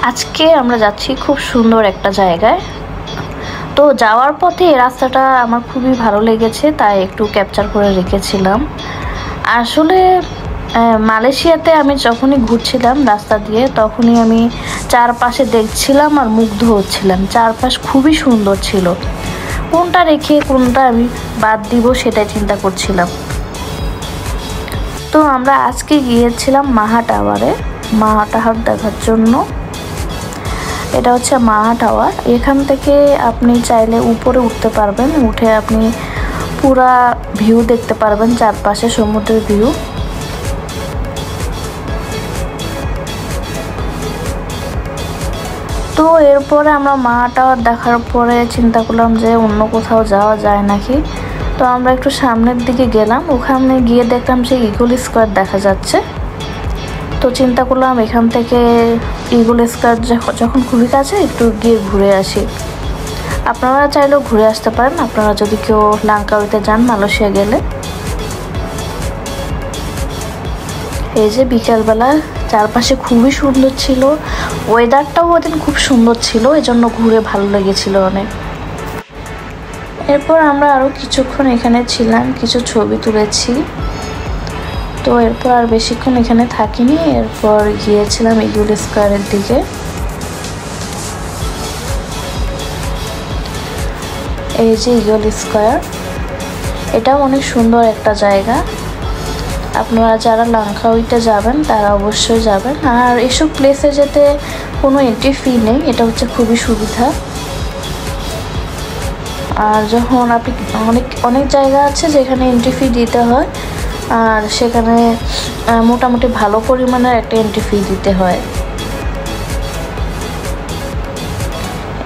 আজকে আমরা যাচ্ছি খুব সুন্দর একটা জায়গায়। তো যাওয়ার পথে এই রাস্তাটা আমার খুবই ভালো লেগেছে, তাই একটু ক্যাপচার করে রেখেছিলাম। আসলে মালয়েশিয়াতে আমি যখনই ঘুরছিলাম রাস্তা দিয়ে, তখনই আমি চারপাশে দেখছিলাম আর মুগ্ধ হচ্ছিলাম। চারপাশ খুবই সুন্দর ছিল, কোনটা রেখে কোনটা আমি বাদ দিব সেটাই চিন্তা করছিলাম। তো আমরা আজকে গিয়েছিলাম মাহা টাওয়ারে, মাহা টাওয়ার দেখার জন্য। এটা হচ্ছে মাহা টাওয়ার। এখান থেকে আপনি চাইলে উপরে উঠতে পারবেন, উঠে আপনি পুরা ভিউ দেখতে পারবেন, চারপাশে সমুদ্রের ভিউ। তো এরপরে আমরা মাহা টাওয়ার দেখার পরে চিন্তা করলাম যে অন্য কোথাও যাওয়া যায় নাকি। তো আমরা একটু সামনের দিকে গেলাম, ওখানে গিয়ে দেখলাম যে ইগল স্কোয়ার দেখা যাচ্ছে। তো চিন্তা করলাম এখান থেকে ইগল স্কোয়ার যখন খুবই কাছে, একটু গিয়ে ঘুরে আসি। আপনারা চাইলেও ঘুরে আসতে পারেন, আপনারা যদি কেউ লাঙ্কাউইতে যান মালয়েশিয়া গেলে। এই যে বিকালবেলা চারপাশে খুবই সুন্দর ছিল, ওয়েদারটাও ওদিন খুব সুন্দর ছিল, এজন্য ঘুরে ভালো লেগেছিল অনেক। এরপর আমরা আরও কিছুক্ষণ এখানে ছিলাম, কিছু ছবি তুলেছি। তো এরপর আর বেশিক্ষণ এখানে থাকিনি, এরপর গিয়েছিলাম ইগল স্কোয়ারের দিকে। এই যে ইগল স্কোয়ার, এটাও অনেক সুন্দর একটা জায়গা। আপনারা যারা লাঙ্কাউইতে যাবেন তারা অবশ্যই যাবেন। আর এসব প্লেসে যেতে কোনো এন্ট্রি ফি নেই, এটা হচ্ছে খুবই সুবিধা। আর যখন আপনি অনেক জায়গা আছে যেখানে এন্ট্রি ফি দিতে হয়, আর সেখানে মোটামুটি ভালো পরিমাণের একটা এন্ট্রি ফি দিতে হয়।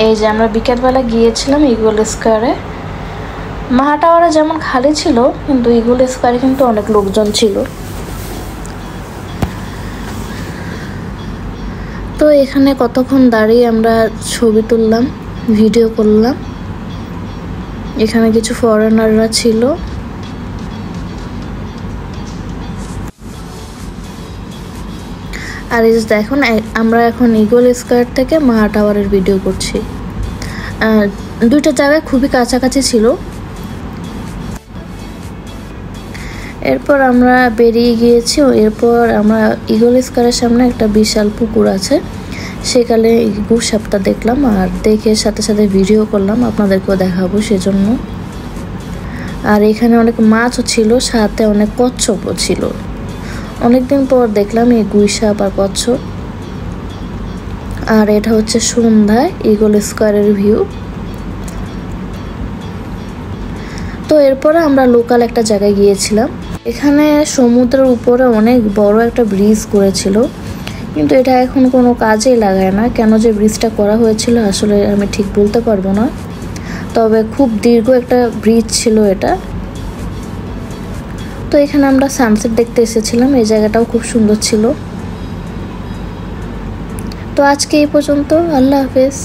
এই যে আমরা বিকেলবেলা গিয়েছিলাম ইগল স্কোয়ারে। মাহা টাওয়ারে যেমন খালি ছিল, কিন্তু ইগল স্কোয়ারে কিন্তু অনেক লোকজন ছিল। তো এখানে কতক্ষণ দাঁড়িয়ে আমরা ছবি তুললাম, ভিডিও করলাম। এখানে কিছু ফরেনাররা ছিল। আর এই যে দেখুন, আমরা এখন ইগল স্কোয়ার থেকে মাহা টাওয়ারের ভিডিও করছি। দুইটা জায়গায় খুবই কাছাকাছি ছিল। এরপর আমরা বেরিয়ে গিয়েছি। এরপর আমরা ইগল স্কোয়ারের সামনে একটা বিশাল পুকুর আছে, সেখানে গুসাপটা দেখলাম, আর দেখে সাথে সাথে ভিডিও করলাম, আপনাদেরকেও দেখাবো সেজন্য। আর এখানে অনেক মাছও ছিল, সাথে অনেক কচ্ছপও ছিল। অনেকদিন পর দেখলাম এই গুইসাপ আর কচ্ছপ। আর এটা হচ্ছে সন্ধ্যায় ইগল স্কোয়ারের ভিউ। তো এরপরে আমরা লোকাল একটা জায়গায় গিয়েছিলাম। এখানে সমুদ্রের উপরে অনেক বড় একটা ব্রিজ করেছিল, কিন্তু এটা এখন কোনো কাজেই লাগায় না। কেন যে ব্রিজটা করা হয়েছিল আসলে আমি ঠিক বলতে পারবো না, তবে খুব দীর্ঘ একটা ব্রিজ ছিল এটা। তো এখানে আমরা সানসেট দেখতে এসেছিলাম, এই জায়গাটাও খুব সুন্দর ছিল। তো আজকে এই পর্যন্ত, আল্লাহ হাফেজ।